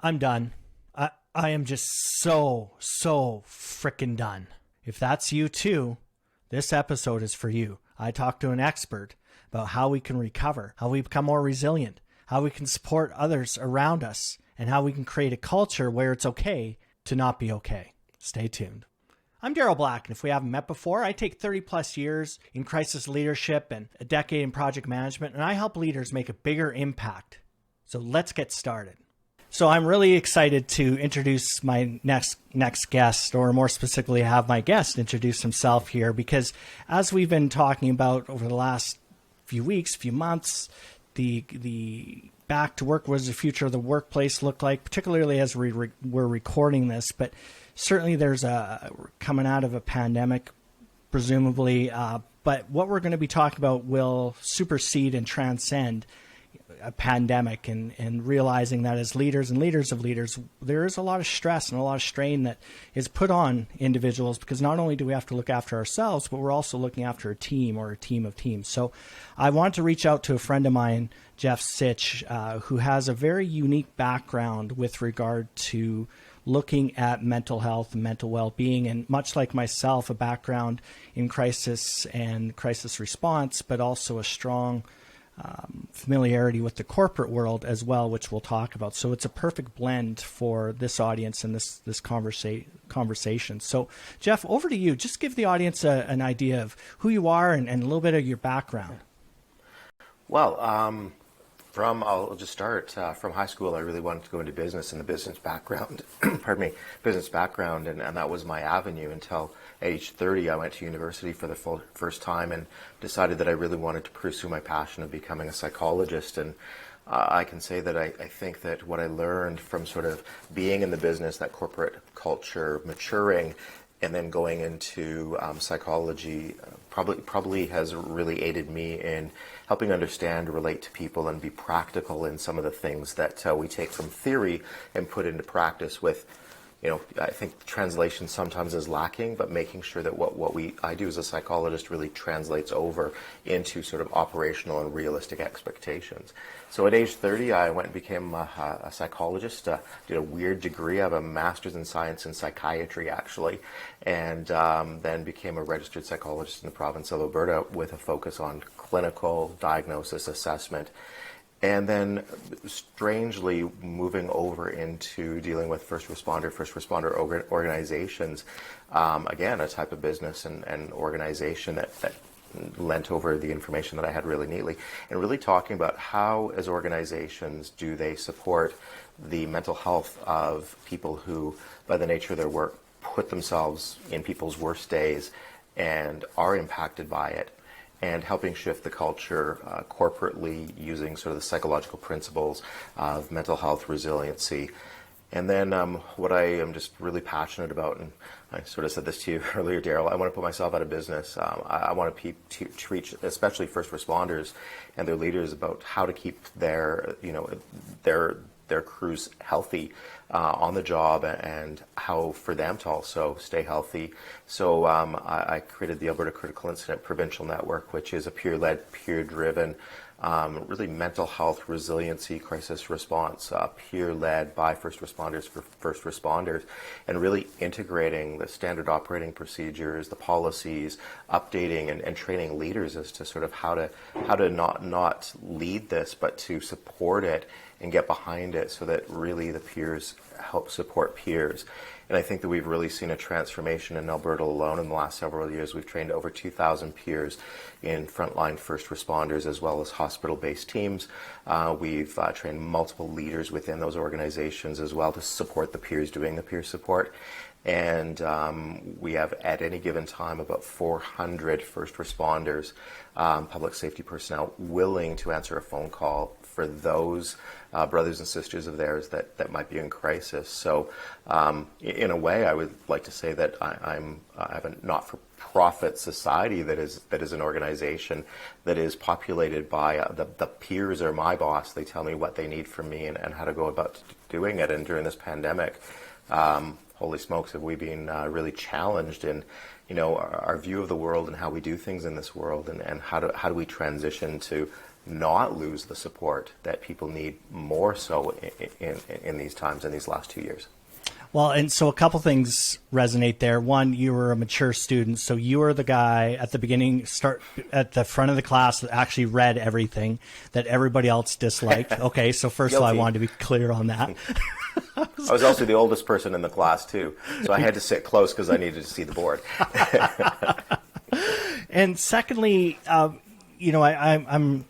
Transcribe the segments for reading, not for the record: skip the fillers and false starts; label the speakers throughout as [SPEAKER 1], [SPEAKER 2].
[SPEAKER 1] I'm done. I am just so freaking done. If that's you too, this episode is for you. I talked to an expert about how we can recover, how we become more resilient, how we can support others around us, and how we can create a culture where it's okay to not be okay. Stay tuned. I'm Daryl Black, and if we haven't met before, I take 30 plus years in crisis leadership and a decade in project management, and I help leaders make a bigger impact. So let's get started. So I'm really excited to introduce my next guest, or more specifically, have my guest introduce himself here, because as we've been talking about over the last few weeks, few months, the back to work, what does the future of the workplace look like, particularly as we're recording this, but certainly we're coming out of a pandemic, presumably, but what we're going to be talking about will supersede and transcend a pandemic, and realizing that as leaders and leaders of leaders, there is a lot of stress and a lot of strain that is put on individuals, because not only do we have to look after ourselves, but we're also looking after a team or a team of teams. So I wanted to reach out to a friend of mine, Jeff Sych, who has a very unique background with regard to looking at mental health and mental well-being, and much like myself, a background in crisis and crisis response, but also a strong familiarity with the corporate world as well, which we'll talk about. So it's a perfect blend for this audience and this conversation. So Jeff, over to you. Just give the audience an idea of who you are and a little bit of your background.
[SPEAKER 2] Well, I'll just start from high school. I really wanted to go into business and the business background, business background, and that was my avenue until at age 30, I went to university for the first time and decided that I really wanted to pursue my passion of becoming a psychologist. And I can say that I think that what I learned from sort of being in the business, that corporate culture, maturing, and then going into psychology probably has really aided me in helping understand, relate to people, and be practical in some of the things that we take from theory and put into practice with, I think translation sometimes is lacking, but making sure that what I do as a psychologist really translates over into sort of operational and realistic expectations. So at age 30, I went and became a psychologist, did a weird degree. I have a master's in science in psychiatry, actually, and then became a registered psychologist in the province of Alberta with a focus on clinical diagnosis assessment. And then strangely moving over into dealing with first responder organizations, again, a type of business and organization that lent over the information that I had really neatly, and really talking about how, as organizations, do they support the mental health of people who, by the nature of their work, put themselves in people's worst days and are impacted by it, and helping shift the culture corporately using sort of the psychological principles of mental health resiliency. And then what I am just really passionate about, and I sort of said this to you earlier, Daryl, I want to put myself out of business. I want to reach, especially first responders and their leaders, about how to keep their crews healthy on the job, and how for them to also stay healthy. So I created the Alberta Critical Incident Provincial Network, which is a peer-led, peer-driven, really mental health resiliency crisis response, peer-led by first responders for first responders, and really integrating the standard operating procedures, the policies, updating and training leaders as to sort of how to not lead this, but to support it and get behind it, so that really the peers help support peers. And I think that we've really seen a transformation in Alberta alone in the last several years. We've trained over 2,000 peers in frontline first responders as well as hospital-based teams. We've trained multiple leaders within those organizations as well to support the peers doing the peer support. And we have at any given time about 400 first responders, public safety personnel, willing to answer a phone call for those brothers and sisters of theirs that might be in crisis. So in a way, I would like to say that I have a not-for-profit society that is an organization that is populated by the peers are my boss. They tell me what they need from me and how to go about doing it. And during this pandemic, holy smokes, have we been really challenged in our view of the world and how we do things in this world, and how do we transition to not lose the support that people need more so in these times, in these last 2 years.
[SPEAKER 1] Well, and so a couple things resonate there. One, you were a mature student, so you were the guy at the beginning, start at the front of the class that actually read everything that everybody else disliked. Okay, so first of all, I wanted to be clear on that.
[SPEAKER 2] I was also the oldest person in the class too, so I had to sit close because I needed to see the board.
[SPEAKER 1] And secondly, I'm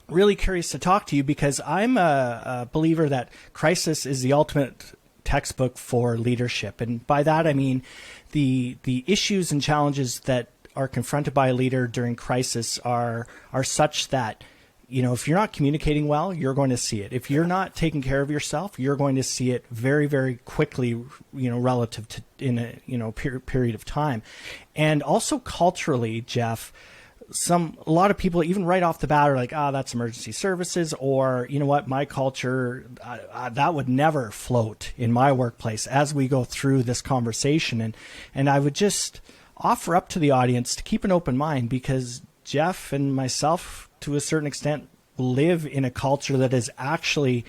[SPEAKER 1] really curious to talk to you because I'm a believer that crisis is the ultimate textbook for leadership. And by that, I mean the issues and challenges that are confronted by a leader during crisis are such that, if you're not communicating well, you're going to see it. If you're not taking care of yourself, you're going to see it very, very quickly, relative to in a period of time. And also culturally, Jeff, a lot of people, even right off the bat, are like, that's emergency services, or, my culture, that would never float in my workplace as we go through this conversation. And I would just offer up to the audience to keep an open mind, because Jeff and myself, to a certain extent, live in a culture that is actually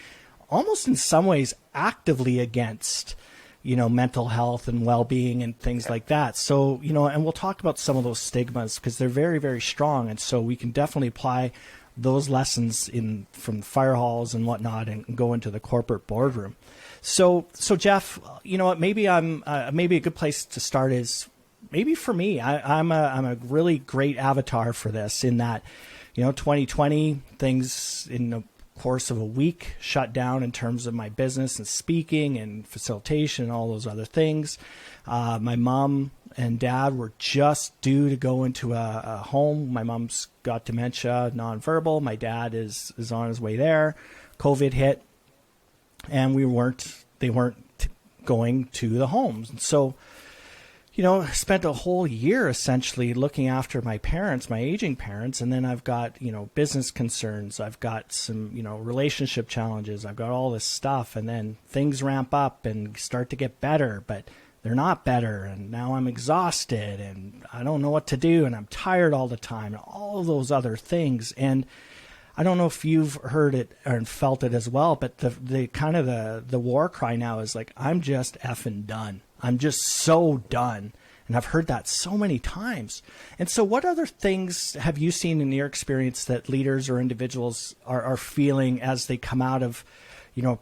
[SPEAKER 1] almost in some ways actively against mental health and well-being and things like that. So, and we'll talk about some of those stigmas because they're very, very strong. And so we can definitely apply those lessons from fire halls and whatnot and go into the corporate boardroom. So Jeff, maybe maybe a good place to start is maybe for me, I'm a really great avatar for this in that, 2020 things in the course of a week shut down in terms of my business and speaking and facilitation and all those other things. My mom and dad were just due to go into a home. My mom's got dementia, nonverbal. My dad is on his way there. COVID hit, and they weren't going to the homes. And so, spent a whole year essentially looking after my parents, my aging parents. And then I've got, business concerns. I've got some, relationship challenges. I've got all this stuff. And then things ramp up and start to get better, but they're not better. And now I'm exhausted and I don't know what to do. And I'm tired all the time and all of those other things. And I don't know if you've heard it or felt it as well, but the kind of the war cry now is like, I'm just effing done. I'm just so done. And I've heard that so many times. And so what other things have you seen in your experience that leaders or individuals are feeling as they come out of,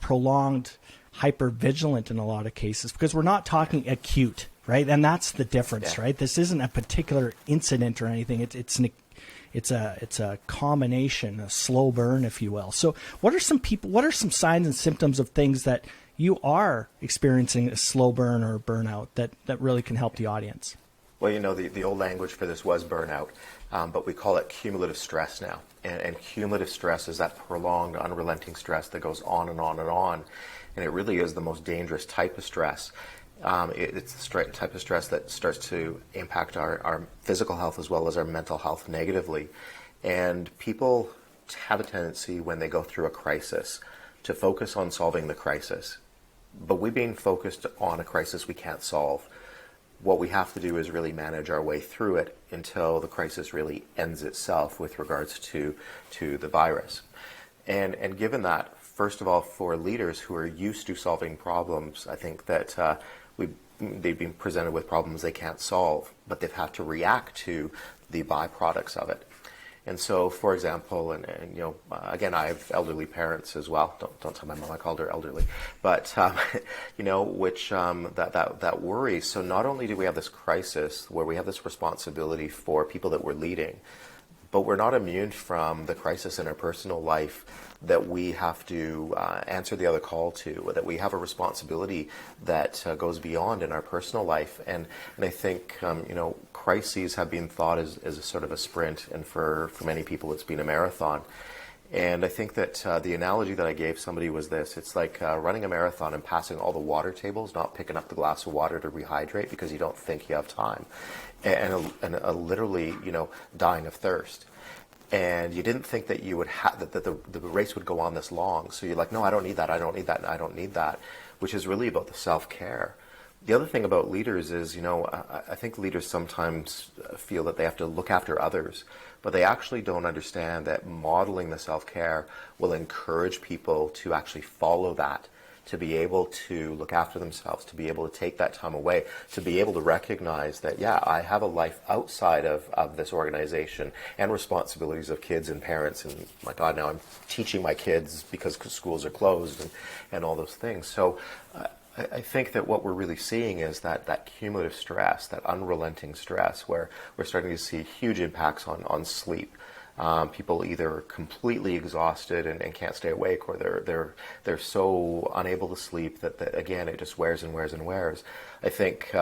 [SPEAKER 1] prolonged hypervigilant in a lot of cases? Because we're not talking acute, right? And that's the difference, right? This isn't a particular incident or anything. It's a combination, a slow burn, if you will. So what are some signs and symptoms of things that you are experiencing a slow burn or burnout that really can help the audience?
[SPEAKER 2] Well, the old language for this was burnout, but we call it cumulative stress now. And cumulative stress is that prolonged, unrelenting stress that goes on and on and on. And it really is the most dangerous type of stress. It's the type of stress that starts to impact our physical health as well as our mental health negatively. And people have a tendency when they go through a crisis to focus on solving the crisis. But we being focused on a crisis we can't solve, what we have to do is really manage our way through it until the crisis really ends itself with regards to the virus. And given that, first of all, for leaders who are used to solving problems, I think that they've been presented with problems they can't solve, but they've had to react to the byproducts of it. And so, for example, again, I have elderly parents as well. Don't tell my mom I called her elderly, but which that worries. So not only do we have this crisis where we have this responsibility for people that we're leading, but we're not immune from the crisis in our personal life that we have to answer the other call to, that we have a responsibility that goes beyond in our personal life. And I think, crises have been thought as a sort of a sprint, and for many people it's been a marathon. And I think that the analogy that I gave somebody was this: it's like running a marathon and passing all the water tables, not picking up the glass of water to rehydrate because you don't think you have time, and literally, dying of thirst. And you didn't think that you would that the race would go on this long. So you're like, no, I don't need that, I don't need that, I don't need that, which is really about the self-care. The other thing about leaders is, I think leaders sometimes feel that they have to look after others, but they actually don't understand that modeling the self-care will encourage people to actually follow that, to be able to look after themselves, to be able to take that time away, to be able to recognize that, yeah, I have a life outside of this organization and responsibilities of kids and parents. And my God, now I'm teaching my kids because schools are closed and all those things. So I think that what we're really seeing is that cumulative stress, that unrelenting stress, where we're starting to see huge impacts on sleep. People either completely exhausted and can't stay awake, or they're so unable to sleep that again, it just wears and wears and wears. I think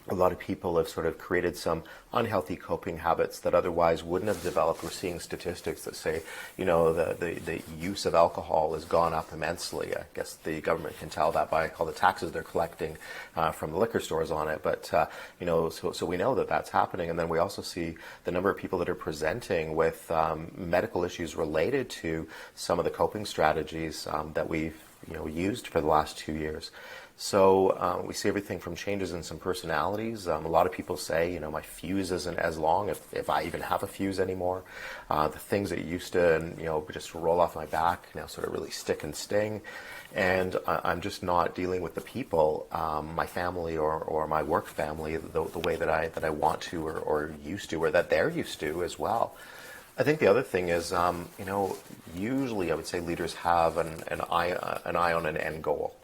[SPEAKER 2] a lot of people have sort of created some unhealthy coping habits that otherwise wouldn't have developed. We're seeing statistics that say, the use of alcohol has gone up immensely. I guess the government can tell that by all the taxes they're collecting from the liquor stores on it. But, so we know that that's happening. And then we also see the number of people that are presenting with medical issues related to some of the coping strategies that we've used for the last 2 years. So we see everything from changes in some personalities. A lot of people say, my fuse isn't as long, if I even have a fuse anymore. The things that used to, just roll off my back now sort of really stick and sting. And I'm just not dealing with the people, my family or my work family, the way that I want to or used to, or that they're used to as well. I think the other thing is, usually I would say leaders have an eye on an end goal.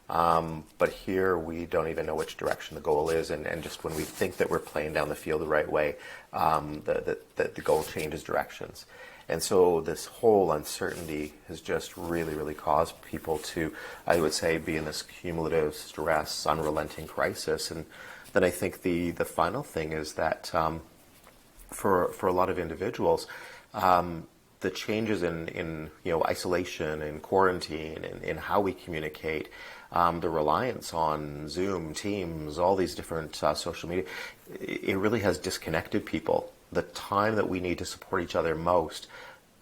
[SPEAKER 2] But here we don't even know which direction the goal is, and just when we think that we're playing down the field the right way, the goal changes directions. And so this whole uncertainty has just really, really caused people to, I would say, be in this cumulative stress, unrelenting crisis. And then I think the final thing is that for a lot of individuals, the changes in isolation and quarantine and in how we communicate, the reliance on Zoom, Teams, all these different social media, it really has disconnected people. The time that we need to support each other most,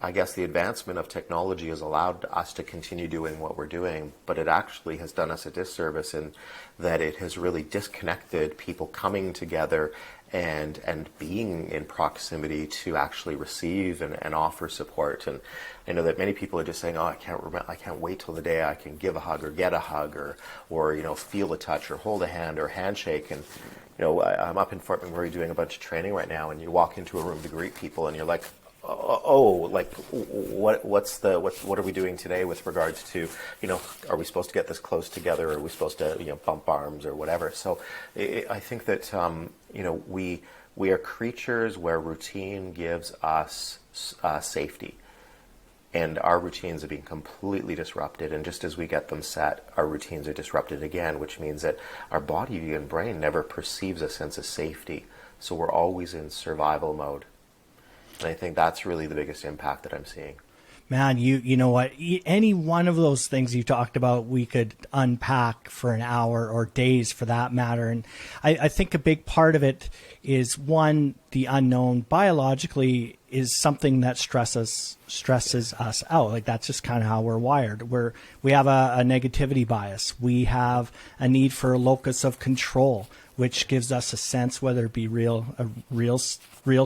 [SPEAKER 2] I guess the advancement of technology has allowed us to continue doing what we're doing, but it actually has done us a disservice in that it has really disconnected people coming together and being in proximity to actually receive and offer support. And I know that many people are just saying, I can't wait till the day I can give a hug or get a hug or feel a touch or hold a hand or handshake. And I'm up in Fort McMurray doing a bunch of training right now, and you walk into a room to greet people and you're like, what are we doing today with regards to, are we supposed to get this close together, or are we supposed to, bump arms or whatever? So I think that, we are creatures where routine gives us safety, and our routines are being completely disrupted. And just as we get them set, our routines are disrupted again, which means that our body and brain never perceives a sense of safety. So we're always in survival mode. And I think that's really the biggest impact that I'm seeing.
[SPEAKER 1] Man, you know what? Any one of those things you talked about, we could unpack for an hour or days for that matter. And I think a big part of it is, one, the unknown biologically is something that stresses us out. Like, that's just kind of how we're wired. We have a negativity bias. We have a need for a locus of control, which gives us a sense, whether it be real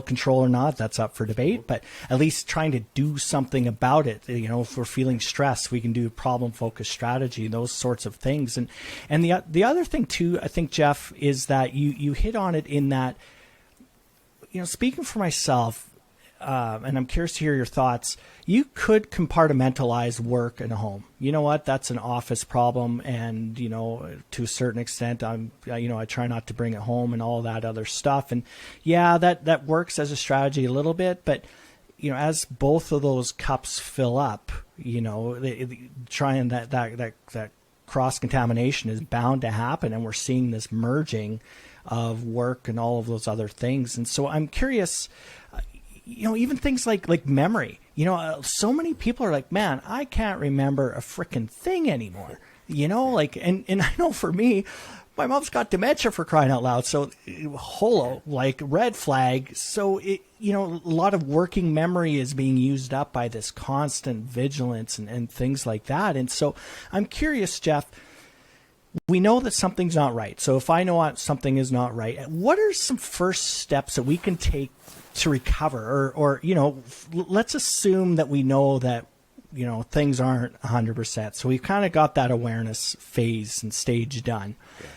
[SPEAKER 1] control or not, that's up for debate, but at least trying to do something about it. If we're feeling stressed, we can do problem-focused strategy, those sorts of things. And the other thing too, I think, Jeff, is that you hit on it in that, speaking for myself, and I'm curious to hear your thoughts, you could compartmentalize work and home. You know what? That's an office problem. And, to a certain extent, I try not to bring it home and all that other stuff. And yeah, that works as a strategy a little bit. But, as both of those cups fill up, trying that cross-contamination is bound to happen. And we're seeing this merging of work and all of those other things. And so I'm curious, even things like memory, so many people are like, man, I can't remember a freaking thing anymore, and I know for me, my mom's got dementia, for crying out loud. So red flag. So a lot of working memory is being used up by this constant vigilance and things like that. And so I'm curious, Jeff, we know that something's not right. So if I know something is not right, what are some first steps that we can take to recover? Or let's assume that we know that, things aren't 100%. So we've kind of got that awareness phase and stage done. Yeah.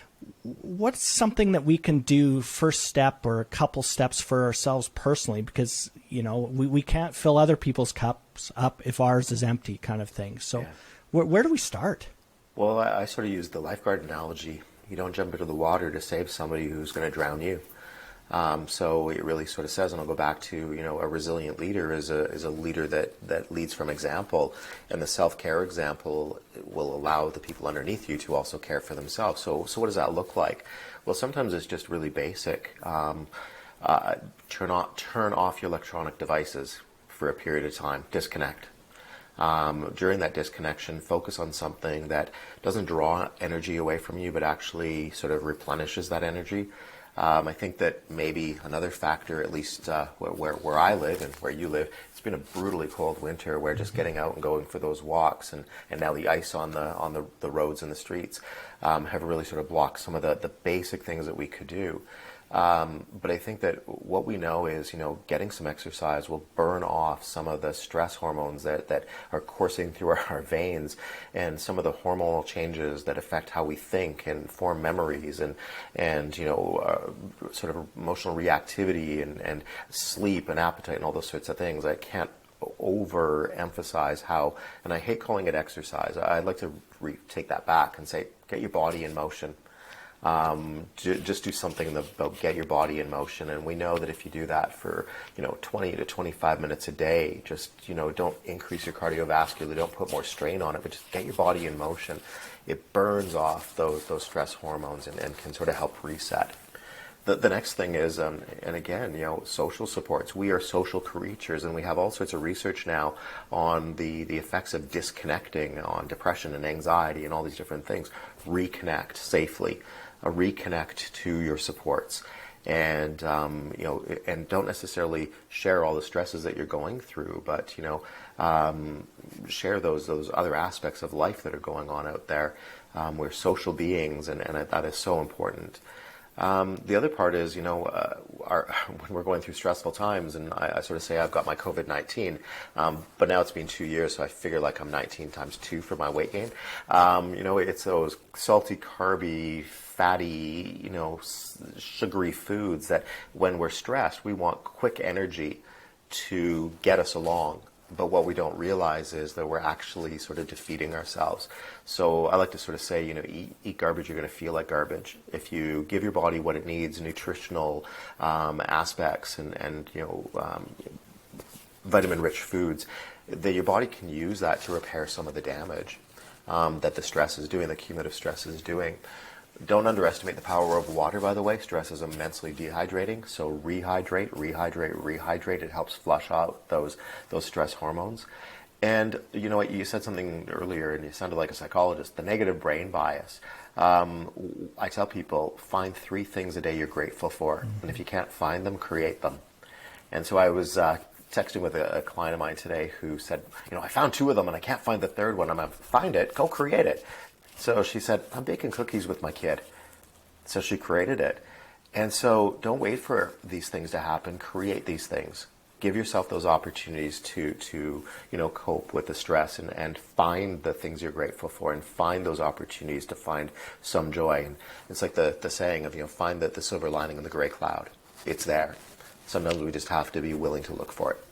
[SPEAKER 1] What's something that we can do first step or a couple steps for ourselves personally? Because, we can't fill other people's cups up if ours is empty, kind of thing. So where do we start?
[SPEAKER 2] Well, I sort of use the lifeguard analogy. You don't jump into the water to save somebody who's going to drown you. So it really sort of says, and I'll go back to, a resilient leader is a leader that leads from example, and the self-care example will allow the people underneath you to also care for themselves. So what does that look like? Well, sometimes it's just really basic. Turn off your electronic devices for a period of time. Disconnect. During that disconnection, focus on something that doesn't draw energy away from you, but actually sort of replenishes that energy. I think that maybe another factor, at least where I live and where you live, it's been a brutally cold winter where just getting out and going for those walks and now the ice on the roads and the streets have really sort of blocked some of the basic things that we could do. But I think that what we know is, getting some exercise will burn off some of the stress hormones that are coursing through our veins, and some of the hormonal changes that affect how we think and form memories and sort of emotional reactivity and sleep and appetite and all those sorts of things. I can't overemphasize how, and I hate calling it exercise. I'd like to take that back and say, get your body in motion. Just do something about get your body in motion. And we know that if you do that for, 20 to 25 minutes a day, just, don't increase your cardiovascular, don't put more strain on it, but just get your body in motion. It burns off those stress hormones and can sort of help reset. The next thing is, and again, social supports. We are social creatures, and we have all sorts of research now on the effects of disconnecting on depression and anxiety and all these different things. Reconnect safely. Reconnect to your supports, and and don't necessarily share all the stresses that you're going through, but share those other aspects of life that are going on out there. We're social beings, and that is so important. The other part is, when we're going through stressful times, and I sort of say I've got my COVID-19, but now it's been 2 years, so I figure like I'm 19 times 2 for my weight gain. It's those salty, carby, fatty, sugary foods that when we're stressed, we want quick energy to get us along. But what we don't realize is that we're actually sort of defeating ourselves. So I like to sort of say, eat garbage, you're going to feel like garbage. If you give your body what it needs, nutritional aspects and vitamin-rich foods, that your body can use that to repair some of the damage that the stress is doing, the cumulative stress is doing. Don't underestimate the power of water, by the way. Stress is immensely dehydrating, so rehydrate. It helps flush out those stress hormones. And you said something earlier, and you sounded like a psychologist, the negative brain bias. I tell people, find 3 things a day you're grateful for, and if you can't find them, create them. And so I was texting with a client of mine today who said, I found 2 of them, and I can't find the 3rd one. I'm going to find it, go create it. So she said, I'm baking cookies with my kid. So she created it. And so don't wait for these things to happen. Create these things. Give yourself those opportunities to cope with the stress and find the things you're grateful for and find those opportunities to find some joy. And it's like the saying of, find the silver lining in the gray cloud. It's there. Sometimes we just have to be willing to look for it.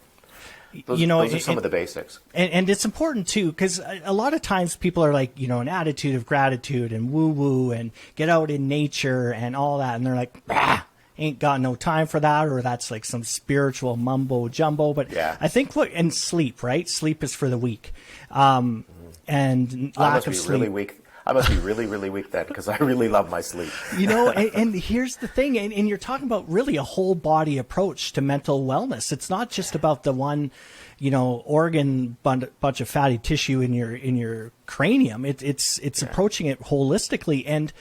[SPEAKER 2] Those are some of the basics.
[SPEAKER 1] And it's important, too, because a lot of times people are like, an attitude of gratitude and woo-woo and get out in nature and all that. And they're like, ain't got no time for that, or that's like some spiritual mumbo jumbo. But yeah. I think and sleep, right? Sleep is for the weak. And lack of sleep.
[SPEAKER 2] Really weak. I must be really, really weak then, because I really love my sleep.
[SPEAKER 1] And here's the thing, and you're talking about really a whole body approach to mental wellness. It's not just about the one, organ bunch of fatty tissue in your cranium. It's approaching it holistically, and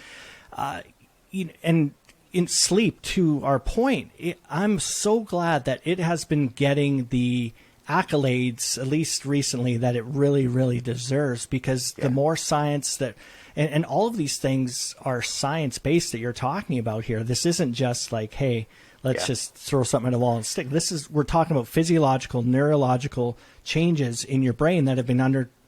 [SPEAKER 1] in sleep, to our point, I'm so glad that it has been getting the accolades, at least recently, that it really, really deserves, because the more science that And all of these things are science-based that you're talking about here. This isn't just like, hey, let's just throw something at a wall and stick. We're talking about physiological, neurological changes in your brain that have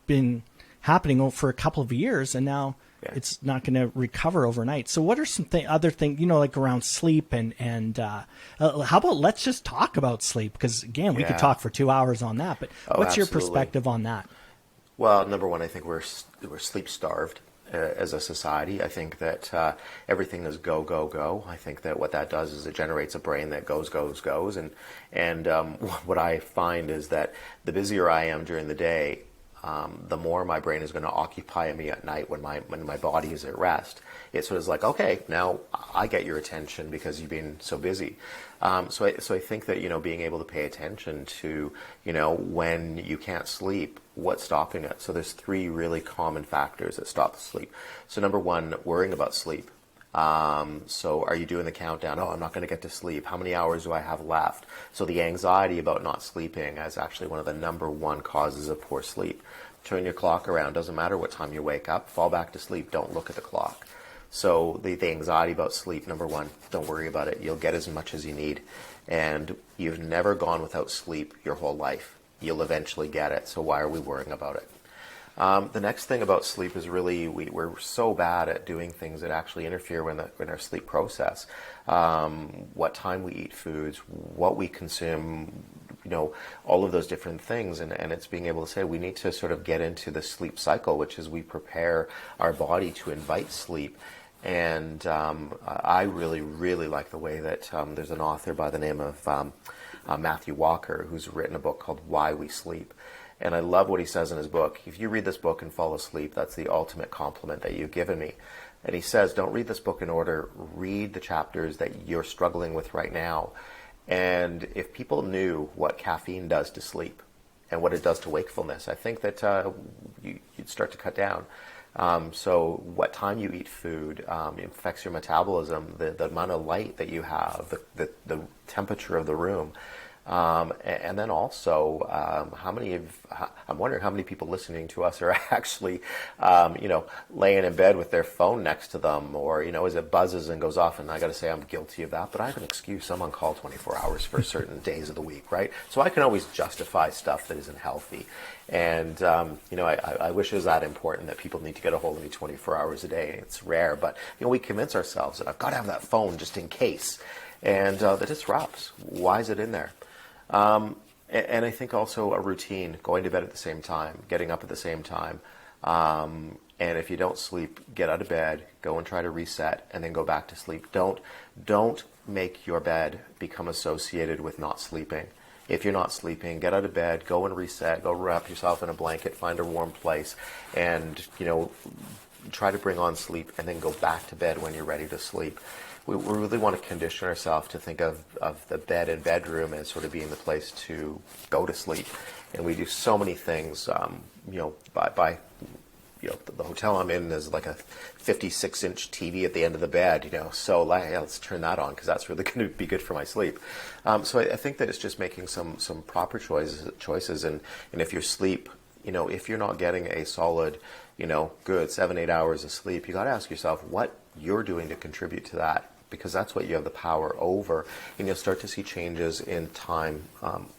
[SPEAKER 1] been happening for a couple of years, and now it's not going to recover overnight. So what are some other things, like around sleep and how about let's just talk about sleep? Because again, we could talk for 2 hours on that, but what's your perspective on that?
[SPEAKER 2] Well, number one, I think we're sleep starved as a society. I think that everything is go, go, go. I think that what that does is it generates a brain that goes, goes, goes. And what I find is that the busier I am during the day, the more my brain is going to occupy me at night when my body is at rest. It's sort of like, okay, now I get your attention because you've been so busy. So I think that, being able to pay attention to, when you can't sleep, what's stopping it. So there's 3 really common factors that stop sleep. So number one, worrying about sleep. So are you doing the countdown? Oh, I'm not going to get to sleep. How many hours do I have left? So the anxiety about not sleeping is actually one of the number 1 causes of poor sleep. Turn your clock around. Doesn't matter what time you wake up. Fall back to sleep. Don't look at the clock. So the anxiety about sleep, number 1, don't worry about it. You'll get as much as you need. And you've never gone without sleep your whole life. You'll eventually get it. So why are we worrying about it? The next thing about sleep is really we're so bad at doing things that actually interfere in our sleep process. What time we eat foods, what we consume, all of those different things. And it's being able to say we need to sort of get into the sleep cycle, which is we prepare our body to invite sleep. And I really, really like the way that there's an author by the name of Matthew Walker who's written a book called Why We Sleep. And I love what he says in his book. If you read this book and fall asleep, that's the ultimate compliment that you've given me. And he says, don't read this book in order. Read the chapters that you're struggling with right now. And if people knew what caffeine does to sleep and what it does to wakefulness, I think that you'd start to cut down. So what time you eat food affects your metabolism, the amount of light that you have, the temperature of the room. And then also, I'm wondering how many people listening to us are actually, laying in bed with their phone next to them, or, as it buzzes and goes off. And I got to say, I'm guilty of that, but I have an excuse. I'm on call 24 hours for certain days of the week, right? So I can always justify stuff that isn't healthy. And, I wish it was that important that people need to get a hold of me 24 hours a day. It's rare, but, we convince ourselves that I've got to have that phone just in case. And that disrupts. Why is it in there? And I think also a routine, going to bed at the same time, getting up at the same time. And if you don't sleep, get out of bed, go and try to reset, and then go back to sleep. Don't make your bed become associated with not sleeping. If you're not sleeping, get out of bed, go and reset, go wrap yourself in a blanket, find a warm place, and, try to bring on sleep, and then go back to bed when you're ready to sleep. We really want to condition ourselves to think of the bed and bedroom as sort of being the place to go to sleep. And we do so many things, by the hotel I'm in is like a 56-inch TV at the end of the bed, so let's turn that on because that's really going to be good for my sleep. So I think that it's just making some proper choices. And if your sleep, if you're not getting a solid, good 7-8 hours of sleep, you got to ask yourself what you're doing to contribute to that, because that's what you have the power over, and you'll start to see changes in time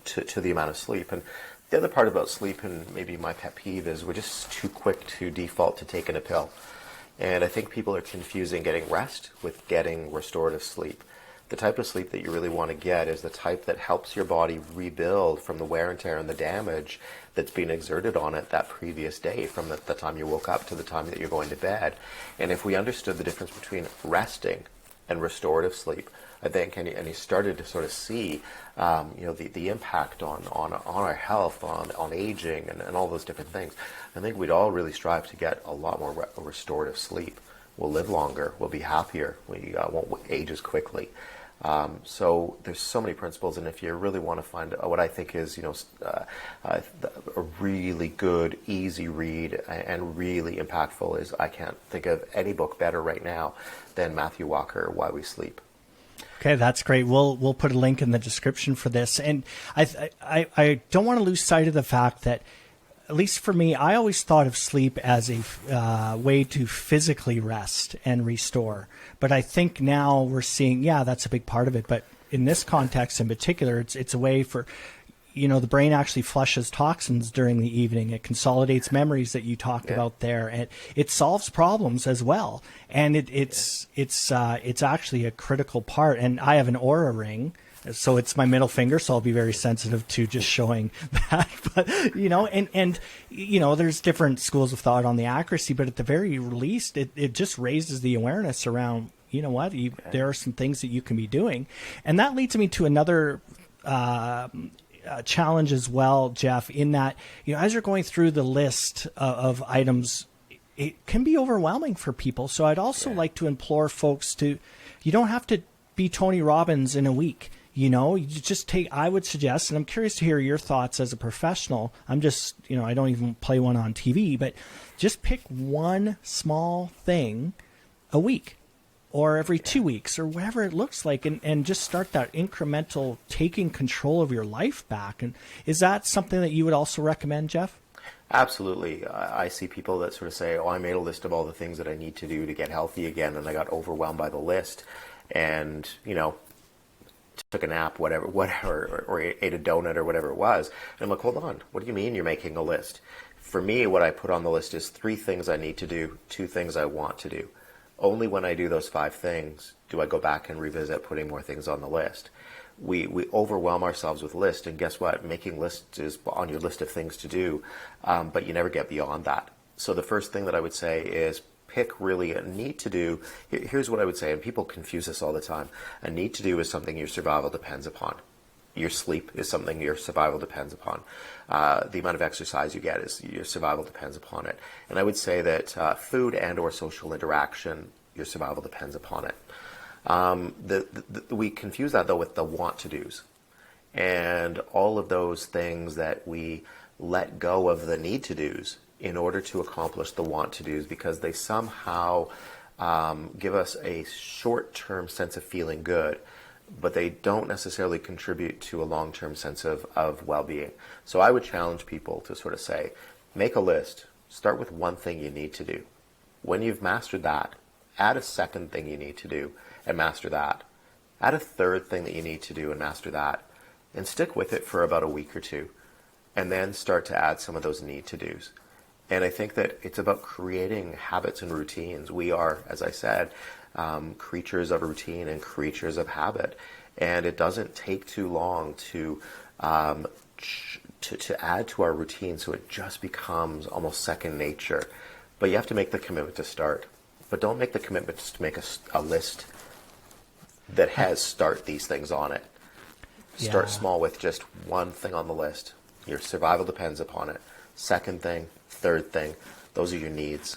[SPEAKER 2] to the amount of sleep. And the other part about sleep, and maybe my pet peeve, is we're just too quick to default to taking a pill. And I think people are confusing getting rest with getting restorative sleep. The type of sleep that you really want to get is the type that helps your body rebuild from the wear and tear and the damage that's been exerted on it that previous day, from the time you woke up to the time that you're going to bed. And if we understood the difference between resting and restorative sleep, I think, and you started to sort of see, the impact on our health, on aging, and all those different things, I think we'd all really strive to get a lot more restorative sleep. We'll live longer. We'll be happier. We won't age as quickly. So there's so many principles, and if you really want to find what I think is, a really good, easy read and really impactful is, I can't think of any book better right now than Matthew Walker, Why We Sleep.
[SPEAKER 1] Okay, that's great. We'll put a link in the description for this. And I don't want to lose sight of the fact that at least for me, I always thought of sleep as a way to physically rest and restore. But I think now we're seeing, that's a big part of it. But in this context in particular, it's a way for, the brain actually flushes toxins during the evening. It consolidates memories that you talked about there, and it solves problems as well. And it's actually a critical part. And I have an Aura ring. So it's my middle finger, so I'll be very sensitive to just showing that. But, there's different schools of thought on the accuracy, but at the very least, it just raises the awareness around, there are some things that you can be doing. And that leads me to another challenge as well, Jeff, in that, as you're going through the list of items, it can be overwhelming for people. So I'd also like to implore folks you don't have to be Tony Robbins in a week. You just I would suggest, and I'm curious to hear your thoughts as a professional. I'm just, I don't even play one on TV, but just pick one small thing a week or every 2 weeks or whatever it looks like, and just start that incremental taking control of your life back. And is that something that you would also recommend, Jeff?
[SPEAKER 2] Absolutely. I see people that sort of say, I made a list of all the things that I need to do to get healthy again, and I got overwhelmed by the list. And, took a nap, whatever, or ate a donut or whatever it was. And I'm like, hold on, what do you mean you're making a list? For me, what I put on the list is 3 things I need to do, 2 things I want to do. Only when I do those 5 things do I go back and revisit putting more things on the list. We overwhelm ourselves with lists, and guess what? Making lists is on your list of things to do, but you never get beyond that. So the first thing that I would say is pick really a need to do. Here's what I would say, and people confuse this all the time. A need to do is something your survival depends upon. Your sleep is something your survival depends upon. The amount of exercise you get is your survival depends upon it. And I would say that food and or social interaction, your survival depends upon it. We confuse that though with the want to do's. And all of those things that we let go of the need to do's in order to accomplish the want to do's, because they somehow give us a short-term sense of feeling good, but they don't necessarily contribute to a long-term sense of well-being. So I would challenge people to sort of say, make a list. Start with one thing you need to do. When you've mastered that, add a second thing you need to do and master that. Add a third thing that you need to do and master that. And stick with it for about a week or 2. And then start to add some of those need to do's. And I think that it's about creating habits and routines. We are, as I said, creatures of routine and creatures of habit. And it doesn't take too long to add to our routine so it just becomes almost second nature. But you have to make the commitment to start. But don't make the commitment just to make a list that has start these things on it. Start small with just one thing on the list. Your survival depends upon it. Second thing, third thing, those are your needs.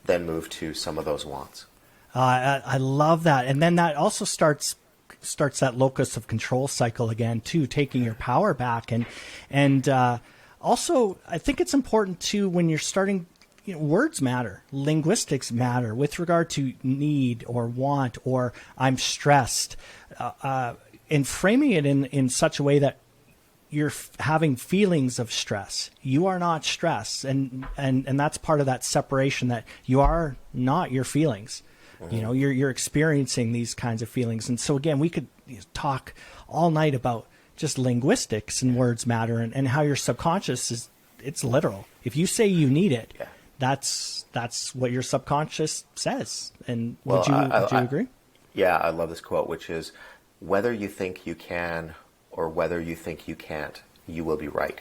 [SPEAKER 2] Then move to some of those wants.
[SPEAKER 1] I love that. And then that also starts that locus of control cycle again, too, taking your power back. And also, I think it's important, too, when you're starting, words matter. Linguistics matter with regard to need or want or I'm stressed. And framing it in such a way that you're having feelings of stress. You are not stressed. And that's part of that separation, that you are not your feelings. Mm-hmm. You're experiencing these kinds of feelings. And so again, we could talk all night about just linguistics and words matter and how your subconscious it's literal. If you say you need it, that's what your subconscious says. And would you agree?
[SPEAKER 2] Yeah, I love this quote, which is, whether you think you can or whether you think you can't, you will be right.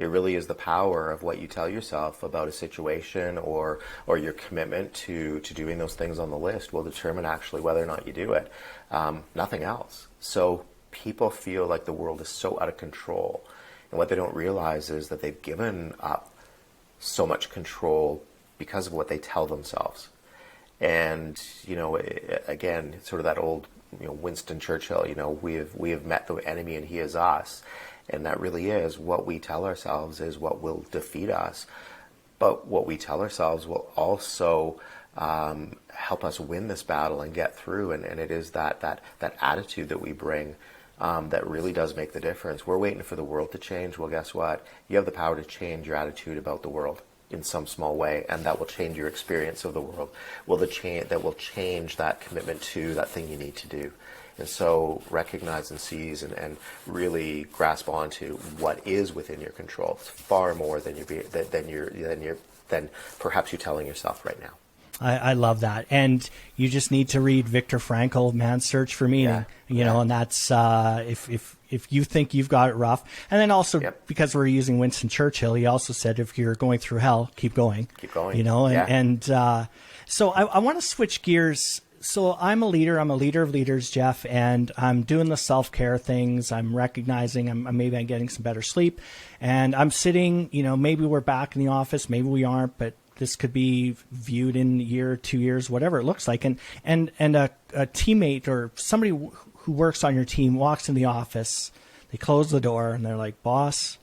[SPEAKER 2] It really is the power of what you tell yourself about a situation or your commitment to doing those things on the list will determine actually whether or not you do it. Nothing else. So people feel like the world is so out of control. And what they don't realize is that they've given up so much control because of what they tell themselves. And, again, it's sort of that old, Winston Churchill, we have met the enemy and he is us. And that really is what we tell ourselves is what will defeat us. But what we tell ourselves will also help us win this battle and get through. And it is that attitude that we bring that really does make the difference. We're waiting for the world to change. Well, guess what? You have the power to change your attitude about the world in some small way, and that will change your experience of the world. That will change that commitment to that thing you need to do. And so recognize and seize and really grasp onto what is within your control. It's far more than than perhaps you're telling yourself right now.
[SPEAKER 1] I love that. And you just need to read Viktor Frankl, Man's Search for Meaning, and that's, if you think you've got it rough. And then also because we're using Winston Churchill, he also said, if you're going through hell, keep going.
[SPEAKER 2] Keep going.
[SPEAKER 1] So I want to switch gears. So I'm a leader of leaders, Jeff, and I'm doing the self-care things. I'm recognizing maybe I'm getting some better sleep, and I'm sitting, maybe we're back in the office, maybe we aren't, but this could be viewed in a year, 2 years, whatever it looks like. And a teammate or somebody who works on your team walks in the office, they close the door and they're like, boss,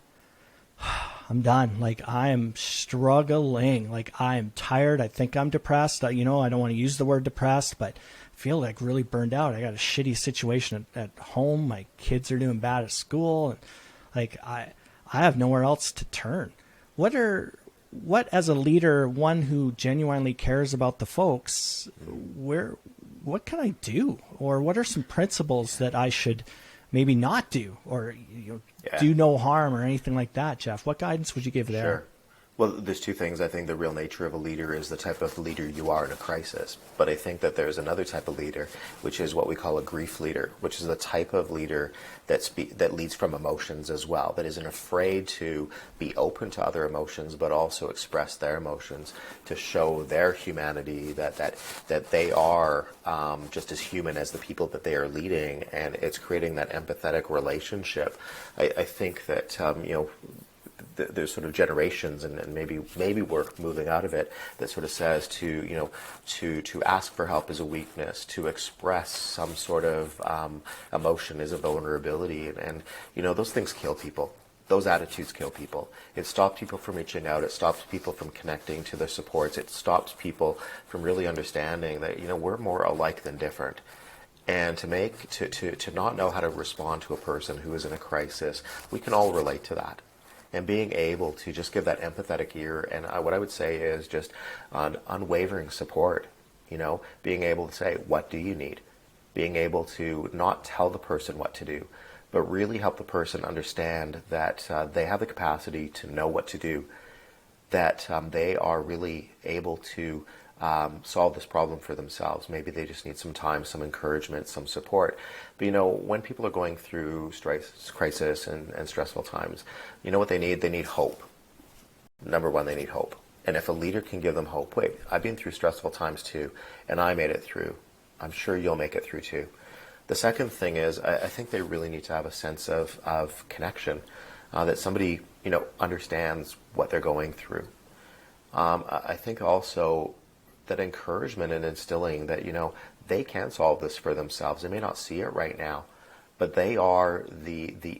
[SPEAKER 1] I'm done. Like, I am struggling. Like, I am tired. I think I'm depressed. I don't want to use the word depressed, but I feel like really burned out. I got a shitty situation at home. My kids are doing bad at school. And like, I have nowhere else to turn. What as a leader, one who genuinely cares about the folks, what can I do? Or what are some principles that I should maybe not do, or do no harm or anything like that, Jeff? What guidance would you give there?
[SPEAKER 2] Sure. Well, there's two things. I think the real nature of a leader is the type of leader you are in a crisis. But I think that there's another type of leader, which is what we call a grief leader, which is the type of leader that leads from emotions as well, that isn't afraid to be open to other emotions, but also express their emotions to show their humanity, that they are just as human as the people that they are leading, and it's creating that empathetic relationship. I think that there's sort of generations, and maybe we're moving out of it, that sort of says to ask for help is a weakness, to express some sort of emotion is a vulnerability, and those things kill people. Those attitudes kill people. It stops people from reaching out. It stops people from connecting to their supports. It stops people from really understanding that we're more alike than different. And to not know how to respond to a person who is in a crisis, we can all relate to that. And being able to just give that empathetic ear, and what I would say is just unwavering support, being able to say, what do you need? Being able to not tell the person what to do, but really help the person understand that they have the capacity to know what to do, that they are really able to solve this problem for themselves. Maybe they just need some time, some encouragement, some support. But when people are going through crisis and stressful times, what they need? They need hope. Number one, they need hope. And if a leader can give them hope, wait, I've been through stressful times too, and I made it through. I'm sure you'll make it through too. The second thing is, I think they really need to have a sense of connection, that somebody, understands what they're going through. I think also that encouragement and instilling that, they can solve this for themselves. They may not see it right now, but they are the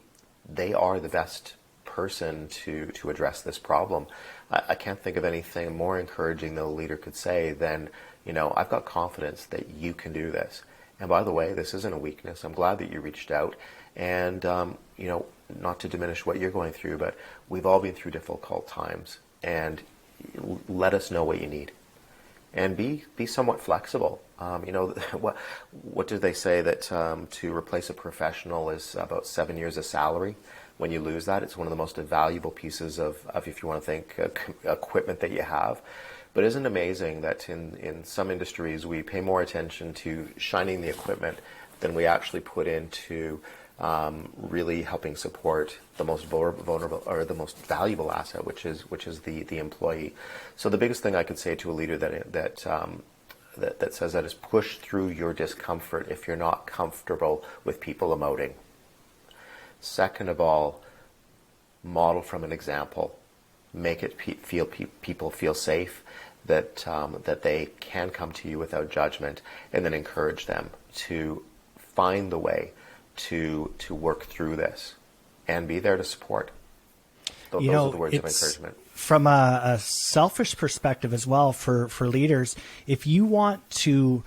[SPEAKER 2] best person to address this problem. I can't think of anything more encouraging that a leader could say than, I've got confidence that you can do this. And by the way, this isn't a weakness. I'm glad that you reached out. And, not to diminish what you're going through, but we've all been through difficult times. And let us know what you need. And be somewhat flexible. What do they say, that to replace a professional is about 7 years of salary? When you lose that, it's one of the most valuable pieces of if you want to think, equipment that you have. But isn't it amazing that in some industries we pay more attention to shining the equipment than we actually put into really helping support the most vulnerable or the most valuable asset, which is the employee. So the biggest thing I could say to a leader that says that is push through your discomfort if you're not comfortable with people emoting. Second of all, model from an example. Make it people feel safe, that they can come to you without judgment, and then encourage them to find the way to work through this and be there to support. Those are the words of encouragement.
[SPEAKER 1] From a selfish perspective as well, for leaders, if you want to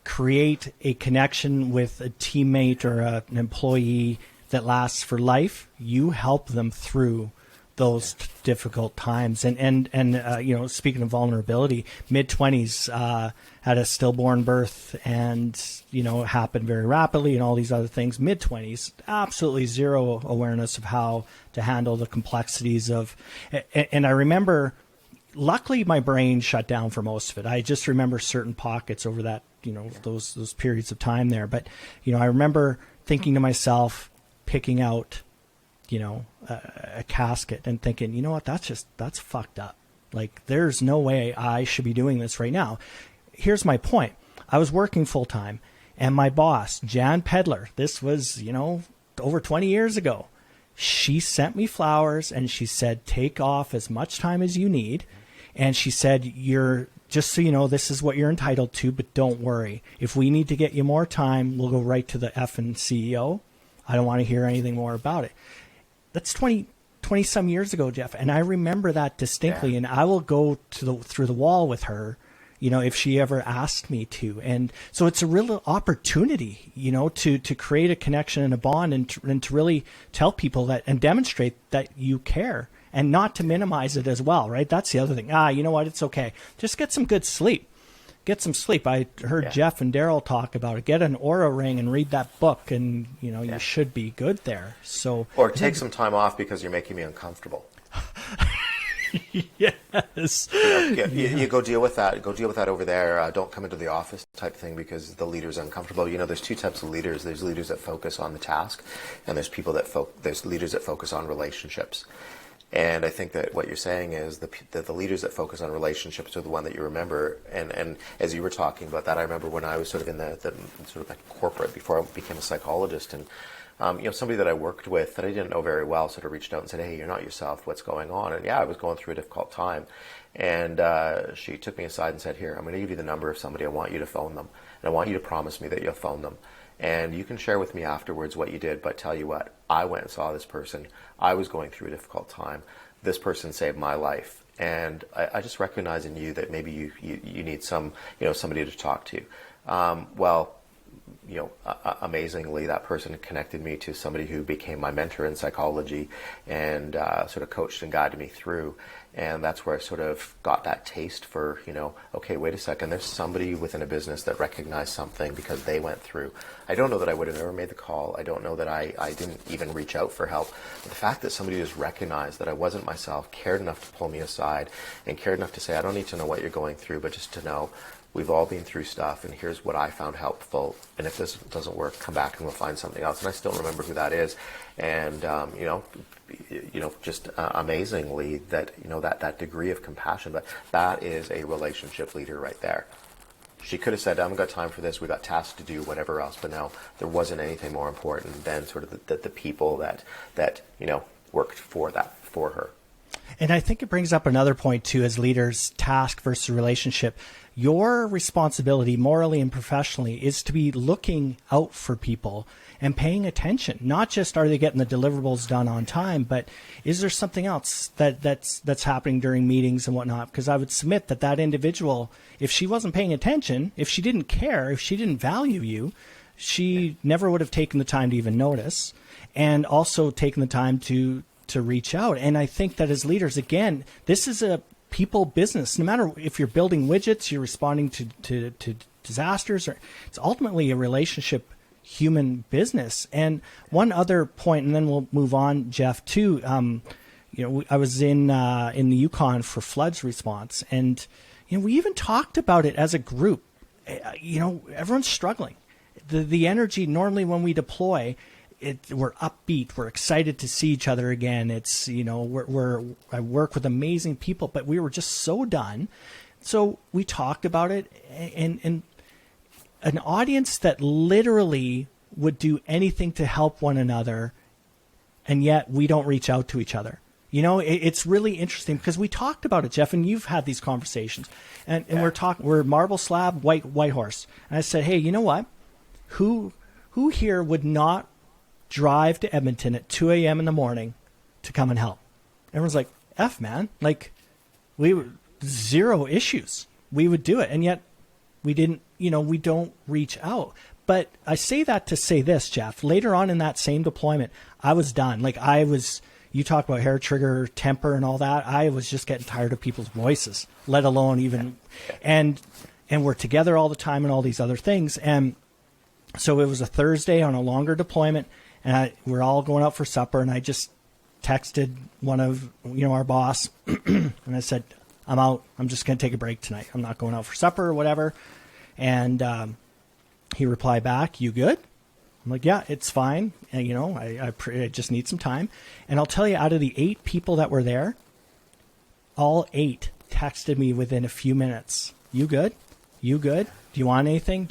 [SPEAKER 1] create a connection with a teammate or an employee that lasts for life, you help them through those difficult times. And speaking of vulnerability, mid-20s, had a stillborn birth and, it happened very rapidly and all these other things. Mid-20s, absolutely zero awareness of how to handle the complexities of, and I remember, luckily my brain shut down for most of it. I just remember certain pockets over that, those periods of time there. But, I remember thinking to myself, picking out, a casket and thinking, you know what, that's fucked up. Like, there's no way I should be doing this right now. Here's my point. I was working full time, and my boss, Jan Pedler, this was, over 20 years ago. She sent me flowers and she said, take off as much time as you need. And she said, just so you know, this is what you're entitled to, but don't worry. If we need to get you more time, we'll go right to the effing CEO. I don't want to hear anything more about it. That's 20 some years ago, Jeff. And I remember that distinctly. Yeah. And I will go through the wall with her, if she ever asked me to. And so it's a real opportunity, to create a connection and a bond and to really tell people that and demonstrate that you care and not to minimize it as well. Right. That's the other thing. You know what? It's okay. Just get some good sleep. Get some sleep. I heard Jeff and Daryl talk about it. Get an Aura ring and read that book, and you should be good there. So,
[SPEAKER 2] or take some time off because you're making me uncomfortable.
[SPEAKER 1] Yes.
[SPEAKER 2] You go deal with that. Go deal with that over there. Don't come into the office type thing because the leader's uncomfortable. There's two types of leaders. There's leaders that focus on the task, and there's there's leaders that focus on relationships. And I think that what you're saying is the leaders that focus on relationships are the one that you remember. And as you were talking about that, I remember when I was sort of in the sort of like corporate before I became a psychologist, and somebody that I worked with that I didn't know very well sort of reached out and said, hey, you're not yourself. What's going on? And I was going through a difficult time. And she took me aside and said, here, I'm going to give you the number of somebody. I want you to phone them. And I want you to promise me that you'll phone them. And you can share with me afterwards what you did, but tell you what, I went and saw this person. I was going through a difficult time. This person saved my life. And I just recognize in you that maybe you need somebody to talk to. Amazingly, that person connected me to somebody who became my mentor in psychology and sort of coached and guided me through. And that's where I sort of got that taste for, okay, wait a second, there's somebody within a business that recognized something because they went through. I don't know that I would have ever made the call. I don't know that I didn't even reach out for help. But the fact that somebody just recognized that I wasn't myself, cared enough to pull me aside, and cared enough to say, I don't need to know what you're going through, but just to know we've all been through stuff, and here's what I found helpful. And if this doesn't work, come back and we'll find something else. And I still remember who that is. And, just amazingly that, that degree of compassion. But that is a relationship leader right there. She could have said, I haven't got time for this. We've got tasks to do, whatever else. But no, there wasn't anything more important than sort of the people that worked for her.
[SPEAKER 1] And I think it brings up another point too, as leaders, task versus relationship. Your responsibility morally and professionally is to be looking out for people and paying attention. Not just are they getting the deliverables done on time, but is there something else that's happening during meetings and whatnot? Because I would submit that individual, if she wasn't paying attention, if she didn't care, if she didn't value you, she never would have taken the time to even notice, and also taken the time to reach out. And I think that as leaders, again, this is a people business. No matter if you're building widgets, you're responding to disasters, or it's ultimately a relationship human business. And one other point, and then we'll move on, Jeff, too. I was in the Yukon for floods response, and we even talked about it as a group. Everyone's struggling. The energy normally when we deploy, we're upbeat. We're excited to see each other again. It's, I work with amazing people, but we were just so done. So we talked about it, and an audience that literally would do anything to help one another, and yet we don't reach out to each other. It's really interesting because we talked about it, Jeff, and you've had these conversations, and we're marble slab, white horse. And I said, hey, you know what? Who here would not drive to Edmonton at 2 a.m. in the morning to come and help? Everyone's like, F, man. Like, we were zero issues. We would do it. And yet we didn't we don't reach out. But I say that to say this, Jeff. Later on in that same deployment, I was done. Like you talk about hair trigger, temper and all that. I was just getting tired of people's voices, let alone even, and we're together all the time and all these other things. And so it was a Thursday on a longer deployment, and we're all going out for supper, and I just texted one of, our boss, and I said, I'm out. I'm just going to take a break tonight. I'm not going out for supper or whatever. And he replied back, "You good?" I'm like, "Yeah, it's fine. And, I just need some time." And I'll tell you, out of the 8 people that were there, all 8 texted me within a few minutes. "You good? You good? Do you want anything?"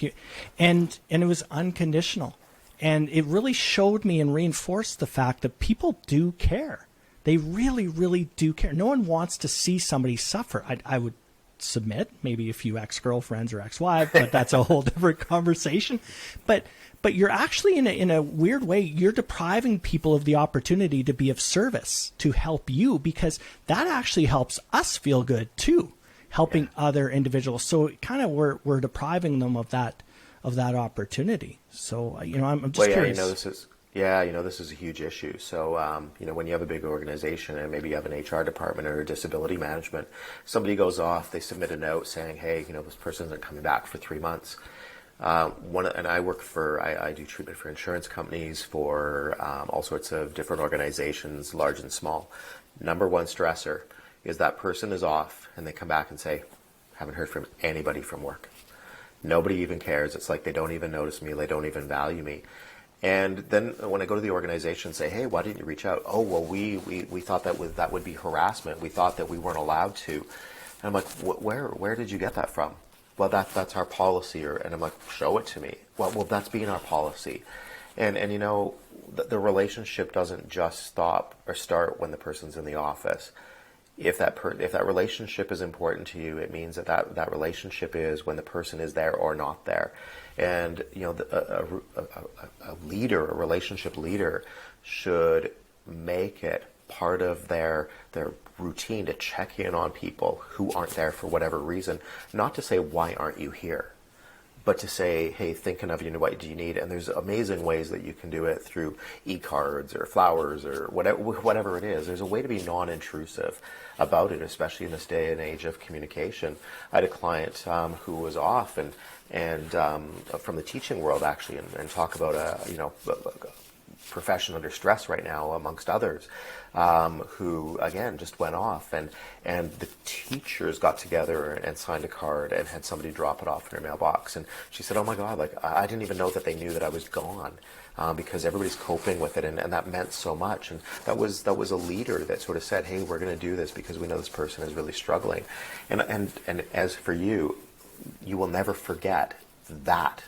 [SPEAKER 1] And it was unconditional. And it really showed me and reinforced the fact that people do care. They really, really do care. No one wants to see somebody suffer. I would submit, maybe a few ex-girlfriends or ex-wives, but that's a whole different conversation. But you're actually in a weird way, you're depriving people of the opportunity to be of service, to help you, because that actually helps us feel good too, helping other individuals. So kind of we're depriving them of that opportunity. So I'm just curious.
[SPEAKER 2] This is a huge issue. So, when you have a big organization and maybe you have an HR department or disability management, somebody goes off, they submit a note saying, "Hey, this person isn't coming back for 3 months." And I do treatment for insurance companies, for all sorts of different organizations, large and small. Number one stressor is that person is off and they come back and say, "Haven't heard from anybody from work. Nobody even cares. It's like they don't even notice me. They don't even value me." And then when I go to the organization and say, "Hey, why didn't you reach out?" "Oh, well, we thought that would be harassment. We thought that we weren't allowed to." And I'm like, where did you get that from?" "Well, that's our policy." And I'm like, "Show it to me." Well, that's being our policy. And the relationship doesn't just stop or start when the person's in the office. If that relationship is important to you, it means that relationship is when the person is there or not there. And a leader, a relationship leader, should make it part of their routine to check in on people who aren't there for whatever reason. Not to say, "Why aren't you here?" but to say, "Hey, thinking of you, what do you need?" And there's amazing ways that you can do it through e-cards or flowers or whatever it is. There's a way to be non-intrusive about it, especially in this day and age of communication. I had a client who was off and from the teaching world actually, and talk about a profession under stress right now, amongst others, who again just went off, and the teachers got together and signed a card and had somebody drop it off in her mailbox. And she said, "Oh my God, I didn't even know that they knew that I was gone." Because everybody's coping with it, and that meant so much. And that was a leader that sort of said, "Hey, we're going to do this because we know this person is really struggling." And as for you, you will never forget that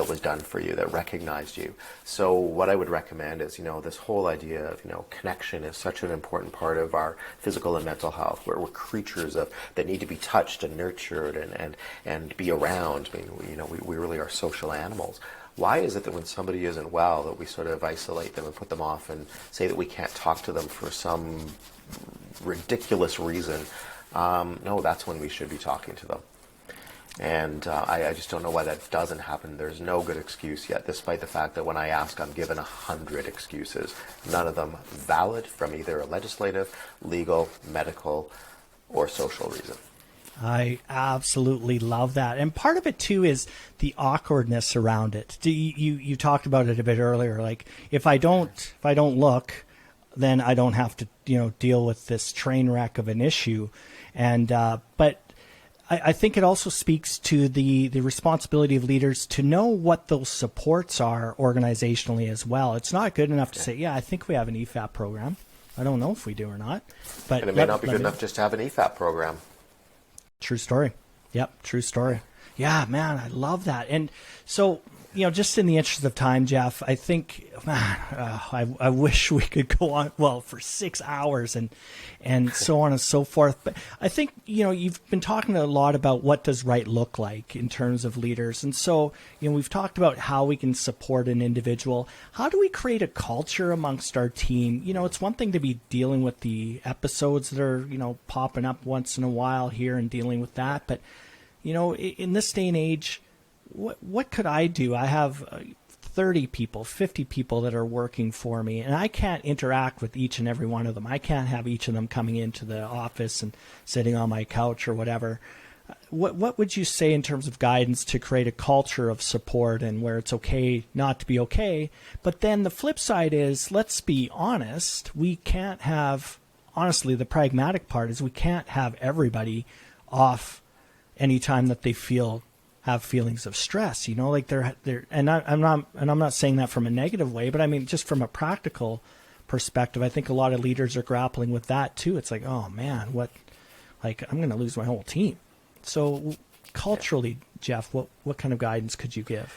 [SPEAKER 2] was done for you, that recognized you. So what I would recommend is, this whole idea of, connection is such an important part of our physical and mental health. We're creatures that need to be touched and nurtured and be around. I mean, we really are social animals. Why is it that when somebody isn't well, that we sort of isolate them and put them off and say that we can't talk to them for some ridiculous reason? No, that's when we should be talking to them. And I just don't know why that doesn't happen. There's no good excuse yet, despite the fact that when I ask, I'm given 100 excuses, none of them valid from either a legislative, legal, medical, or social reason.
[SPEAKER 1] I absolutely love that. And part of it too is the awkwardness around it. You talked about it a bit earlier. Like if I don't look, then I don't have to, deal with this train wreck of an issue. And, but I think it also speaks to the responsibility of leaders to know what those supports are organizationally as well. It's not good enough to say, "Yeah, I think we have an EFAP program." I don't know if we do or not. But
[SPEAKER 2] and it may not be good enough just to have an EFAP program.
[SPEAKER 1] True story. Yep, true story. Yeah, man, I love that. And so, just in the interest of time, Jeff, I think, man, I wish we could go on, for 6 hours and so on and so forth. But I think, you've been talking a lot about what does right look like in terms of leaders. And so, we've talked about how we can support an individual. How do we create a culture amongst our team? It's one thing to be dealing with the episodes that are, popping up once in a while here and dealing with that. But in this day and age, what could I do? I have 30 people, 50 people that are working for me, and I can't interact with each and every one of them. I can't have each of them coming into the office and sitting on my couch or whatever. What would you say in terms of guidance to create a culture of support and where it's okay not to be okay? But then the flip side is, let's be honest, we can't have, honestly, the pragmatic part is we can't have everybody off anytime that they have feelings of stress, like they're and I'm not saying that from a negative way, but I mean just from a practical perspective. I think a lot of leaders are grappling with that too. It's like, oh man, I'm going to lose my whole team. So culturally, Jeff, what kind of guidance could you give?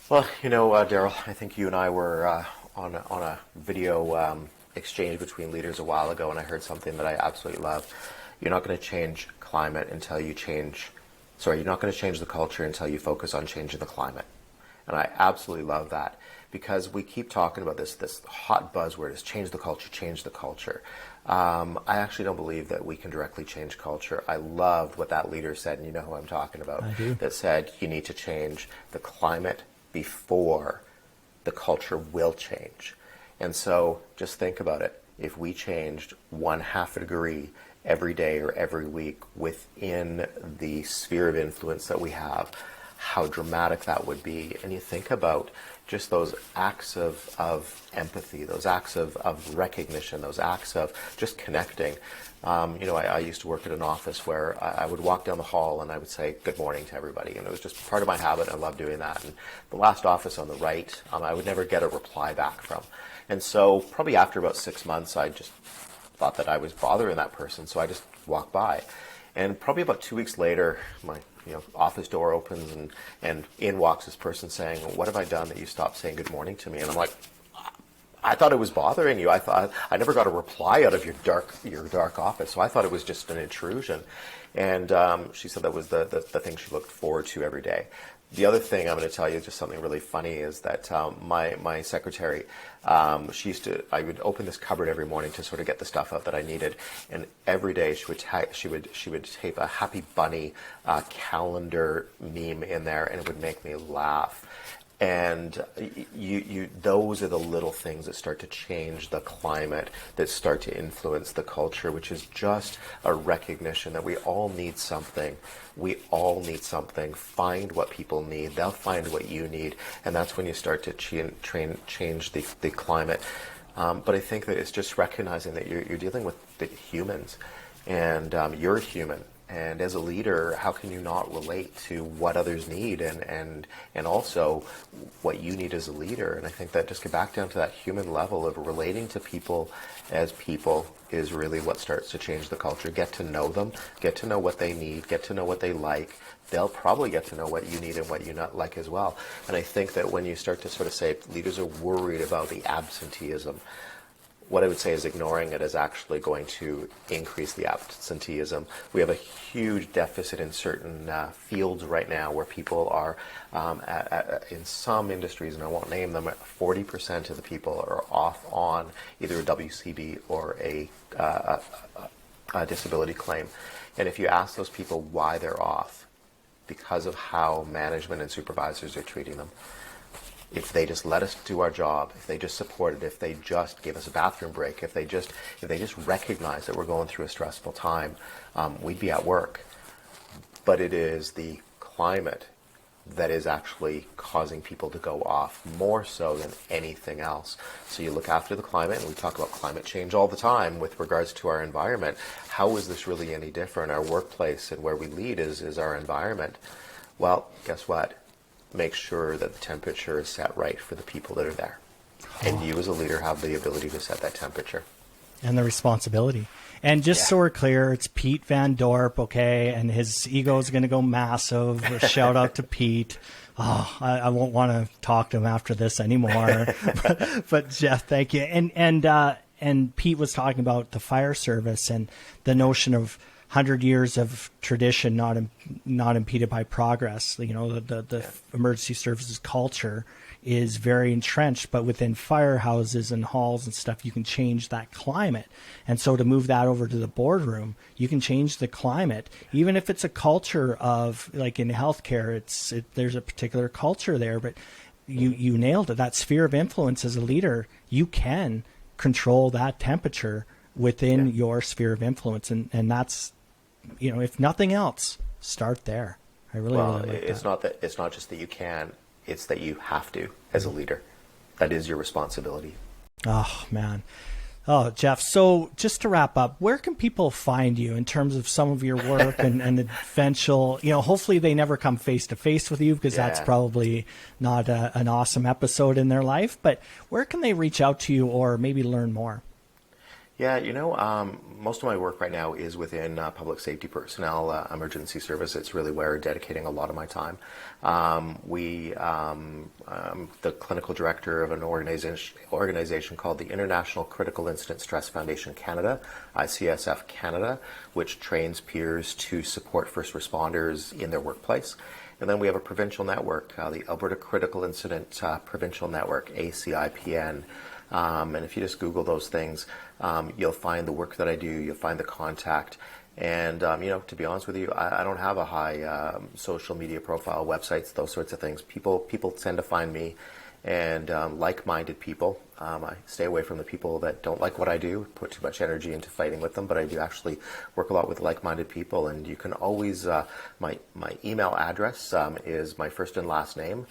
[SPEAKER 2] Well, Daryl, I think you and I were on a video exchange between leaders a while ago, and I heard something that I absolutely love. You're not going to change climate until you change. Sorry, you're not going to change the culture until you focus on changing the climate. And I absolutely love that, because we keep talking about this hot buzzword is change the culture, change the culture. I actually don't believe that we can directly change culture. I loved what that leader said, and you know who I'm talking about, that said you need to change the climate before the culture will change. And so just think about it. If we changed 1/2 a degree every day or every week within the sphere of influence that we have, how dramatic that would be. And you think about just those acts of empathy, those acts of recognition, those acts of just connecting. I used to work at an office where I would walk down the hall and I would say good morning to everybody, and it was just part of my habit. I love doing that. And the last office on the right, I would never get a reply back from. And so probably after about 6 months, I just thought that I was bothering that person, so I just walked by. And probably about 2 weeks later, my office door opens and in walks this person saying, "What have I done that you stopped saying good morning to me?" And I'm like, I thought it was bothering you. I thought I never got a reply out of your dark office, so I thought it was just an intrusion. And she said that was the thing she looked forward to every day. The other thing I'm going to tell you, just something really funny, is that my secretary, I would open this cupboard every morning to sort of get the stuff out that I needed, and every day she would tape a Happy Bunny calendar meme in there, and it would make me laugh. And those are the little things that start to change the climate, that start to influence the culture, which is just a recognition that we all need something. We all need something. Find what people need. They'll find what you need. And that's when you start to change the climate. But I think that it's just recognizing that you're dealing with the humans, and you're human. And as a leader, how can you not relate to what others need and also what you need as a leader? And I think that just get back down to that human level of relating to people as people is really what starts to change the culture. Get to know them, get to know what they need, get to know what they like. They'll probably get to know what you need and what you not like as well. And I think that when you start to sort of say leaders are worried about the absenteeism, what I would say is ignoring it is actually going to increase the absenteeism. We have a huge deficit in certain fields right now where people are, in some industries, and I won't name them, 40% of the people are off on either a WCB or a disability claim. And if you ask those people why they're off, because of how management and supervisors are treating them. If they just let us do our job, if they just supported, if they just gave us a bathroom break, if they just recognize that we're going through a stressful time, we'd be at work. But it is the climate that is actually causing people to go off more so than anything else. So you look after the climate, and we talk about climate change all the time with regards to our environment. How is this really any different? Our workplace and where we lead is our environment. Well, guess what? Make sure that the temperature is set right for the people that are there. And you as a leader have the ability to set that temperature.
[SPEAKER 1] And the responsibility. And just so we're clear, it's Pete Van Dorp, okay? And his ego is going to go massive. Shout out to Pete. Oh, I won't want to talk to him after this anymore. but Jeff, thank you. And Pete was talking about the fire service and the notion of 100 years of tradition not impeded by progress. The emergency services culture is very entrenched, but within firehouses and halls and stuff, you can change that climate. And so to move that over to the boardroom, you can change the climate, even if it's a culture of, like in healthcare, there's a particular culture there, but you nailed it. That sphere of influence as a leader, you can control that temperature within your sphere of influence. And that's, if nothing else, start there. I really like that.
[SPEAKER 2] It's not just that you can, it's that you have to as a leader. That is your responsibility.
[SPEAKER 1] Oh, man. Oh, Jeff. So just to wrap up, where can people find you in terms of some of your work and eventual, hopefully they never come face to face with you, because that's probably not an awesome episode in their life, but where can they reach out to you or maybe learn more?
[SPEAKER 2] Yeah, most of my work right now is within public safety personnel, emergency service. It's really where I'm dedicating a lot of my time. I'm the clinical director of an organization called the International Critical Incident Stress Foundation Canada, ICSF Canada, which trains peers to support first responders in their workplace. And then we have a provincial network, the Alberta Critical Incident Provincial Network, ACIPN. And if you just Google those things, you'll find the work that I do, you'll find the contact. And, to be honest with you, I don't have a high social media profile, websites, those sorts of things. People tend to find me, and like-minded people. I stay away from the people that don't like what I do, put too much energy into fighting with them, but I do actually work a lot with like-minded people. And you can always, my email address is my first and last name,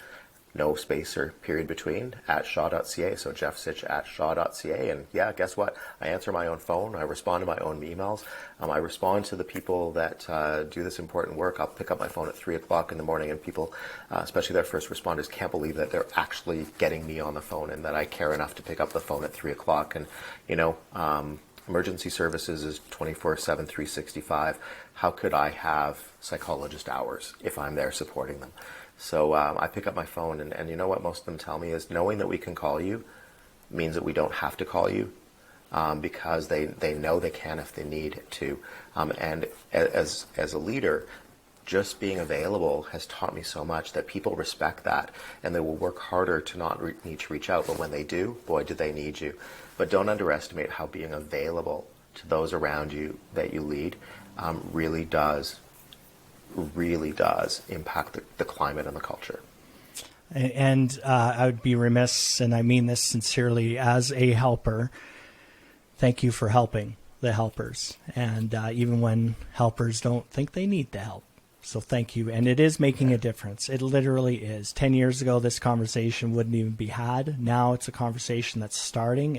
[SPEAKER 2] no space or period between, @shaw.ca. So Jeff Sych @shaw.ca. And yeah, guess what? I answer my own phone. I respond to my own emails. I respond to the people that do this important work. I'll pick up my phone at 3 o'clock in the morning, and people, especially their first responders, can't believe that they're actually getting me on the phone and that I care enough to pick up the phone at 3 o'clock. And, emergency services is 24/7, 365. How could I have psychologist hours if I'm there supporting them? So I pick up my phone, and you know what most of them tell me is knowing that we can call you means that we don't have to call you, because they know they can if they need to. And as a leader, just being available has taught me so much that people respect that, and they will work harder to not need to reach out. But when they do, boy, do they need you. But don't underestimate how being available to those around you that you lead really does impact the climate and the culture.
[SPEAKER 1] And I would be remiss, and I mean this sincerely, as a helper, thank you for helping the helpers. And even when helpers don't think they need the help. So thank you. And it is making a difference. It literally is. 10 years ago, this conversation wouldn't even be had. Now it's a conversation that's starting,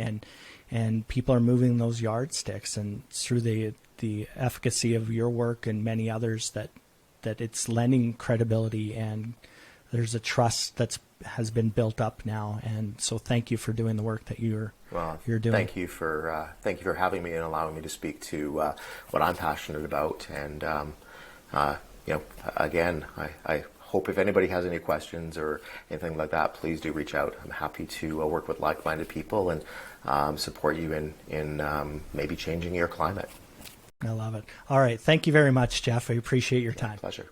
[SPEAKER 1] and people are moving those yardsticks. And through the efficacy of your work and many others, that it's lending credibility, and there's a trust has been built up now. And so thank you for doing the work that you're doing.
[SPEAKER 2] Thank you for having me and allowing me to speak to what I'm passionate about. And again, I hope if anybody has any questions or anything like that, please do reach out. I'm happy to work with like-minded people and support you in maybe changing your climate.
[SPEAKER 1] I love it. All right. Thank you very much, Jeff. I appreciate your time.
[SPEAKER 2] Pleasure.